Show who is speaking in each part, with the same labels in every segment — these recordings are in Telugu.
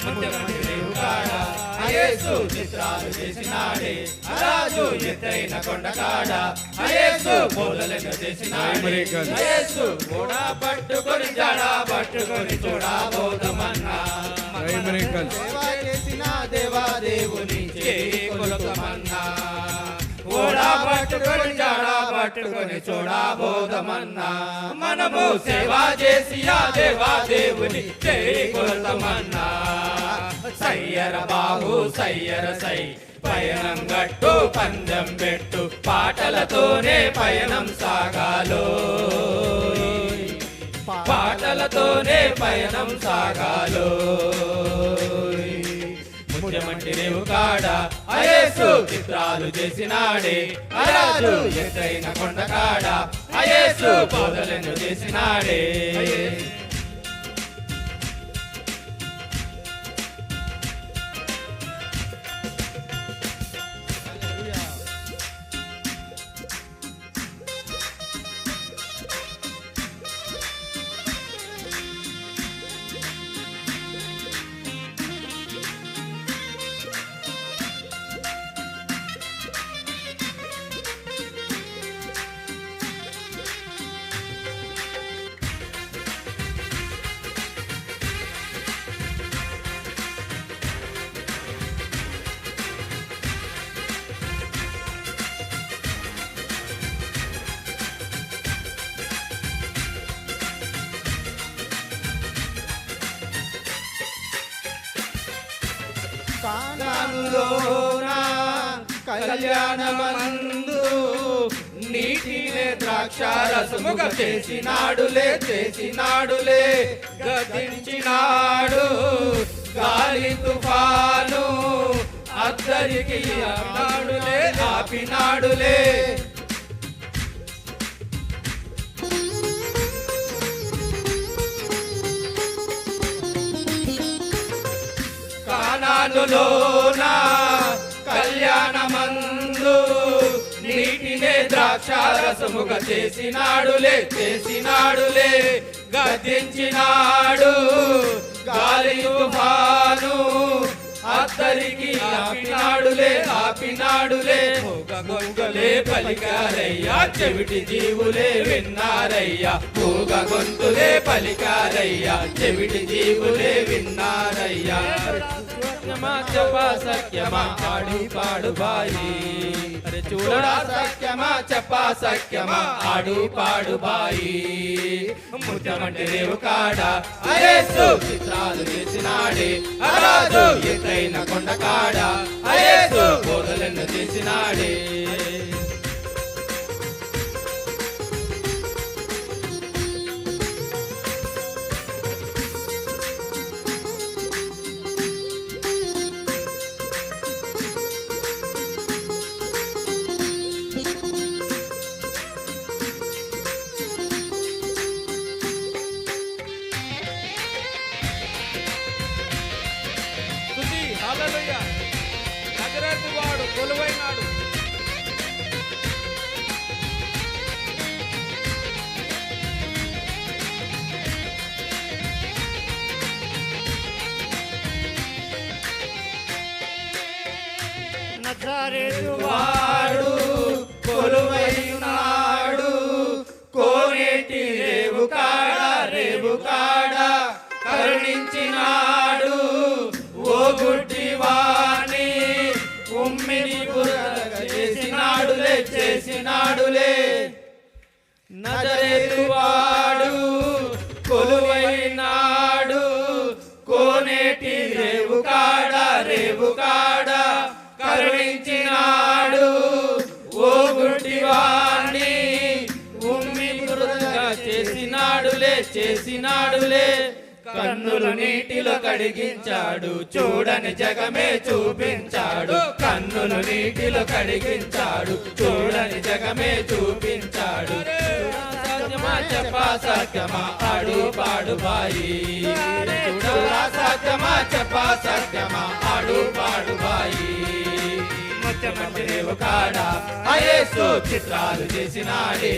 Speaker 1: ముత్యమంటి రేవు కాడ యేసు చిత్రాలు చేసినాడే రాజు ఎత్తైన కొండ కాడ యేసు బోధలను చేసినాడే యేసు కూడా పట్టుకొని జడా పట్టుకొని చూడబోదమన్నా సేవ చేసిన దేవాదేవుని చేయి కొలకమన్నా ఓడా పట్టుకొని జాడా పట్టుకొని చూడబోదమన్నా మనము సేవ చేసి ఆ దేవాదేవుని చేయి కొలతమన్నా సయ్యర బాహు సయ్యర సై పయనం గట్టు పందెం పెట్టు పాటలతోనే పయనం సాగాలో పాటలతోనే పయనం సాగాలో ముత్యమంటి రేవు కాడ యేసు చిత్రాలు చేసినాడే రాజు ఎత్తైన కొండ కాడ యేసు బోధలను చేసినాడే కానానులోన కళ్యాణమందు నీటినే ద్రాక్షారసముగా చేసినాడులే గతించినాడు గాలి తుఫాను అద్దరికి ఆపినాడులే కానానులోన కళ్యాణమందు నీటినే ద్రాక్షారసముగా చేసినాడులే గతించినాడు గాలి తుఫాను అద్దరికి ఆపినాడులే గొంగలే పలికారయ్యా చెవిటి జీవులే విన్నారయ్యా మూగ గొంతులే పలికారయ్యా చెవిటి జీవులే విన్నారయ్యా చెప్పా సత్యమా ఆడు పాడు బాయి చూడడా సత్యమా చెప్పా సత్యమా ఆడు పాడు బాయి ముత్యమంటి రేవు కాడ యేసు చిత్రాలు చేసినాడే రాజు ఎత్తైన కొండ కాడ యేసు బోధలను చేసినాడే హల్లెలూయా నజరేతు వాడు కొలువైనాడు నజరేతు వాడు కొలువైనాడు కోనేటి రేవు కాడ కరుణించినాడు ఓ గుడ్డివాణి ఉమ్మిని చేసినాడులే నజరేతు వాడు కొలువైనాడు కోనేటి రేవు కాడ కరుణించినాడు ఓ గుడ్డివాణి ఉమ్మి చేసినాడులే కన్నులు నీటిలో కడిగించాడు చూడని జగమే చూపించాడు కన్నులు నీటిలో కడిగించాడు చూడని జగమే చూపించాడు చెప్పా సత్యమా ఆడు పాడు బాయి చూడరా సత్యమా చెప్పా సత్యమా ఆడు పాడు బాయి మంచిదేవు కాడా అయేసు చిత్రాలు చేసినాడే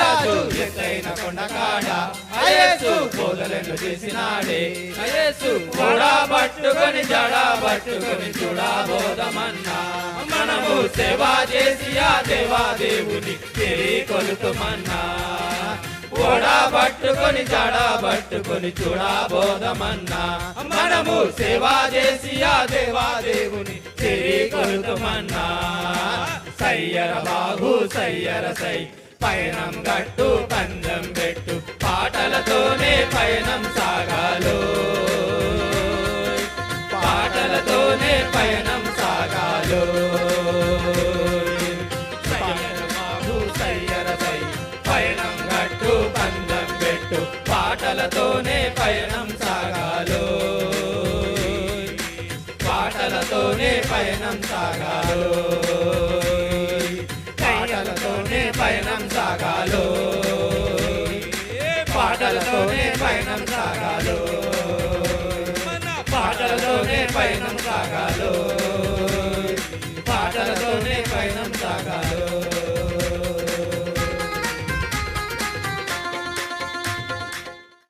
Speaker 1: రాజు ఎత్తైన కొండ కాడా అయేసు బోధలను చేసినాడే అయేసు కూడా పట్టుకొని జడా పట్టుకొని చూడబోదమన్నా మనము సేవ చేసి ఆ దేవాదేవుని తిరిగి కొలుతుమన్నా ఓడా పట్టుకొని జడా పట్టుకొని చూడబోదమన్నా మనము సేవ చేసి ఆ దేవాదేవుని తిరిగి కొలుతుమన్నా సయ్యర బాగు సయ్యర సై పయనం గట్టు పందెం పెట్టు పాటలతోనే పయనం సాగాలో పాటలతోనే పయనం సాగాలో సయ్యర బాగు సయ్యర సై పయనం గట్టు పందెం పెట్టు పాటలతోనే పయనం సాగాలో పాటలతోనే పయనం సాగాలో పాటలతోనే పయనం సాగాలో పాటలతోనే పయనం సాగాలో పాటలతోనే పయనం సాగాలో పాటలతోనే పయనం సాగాలో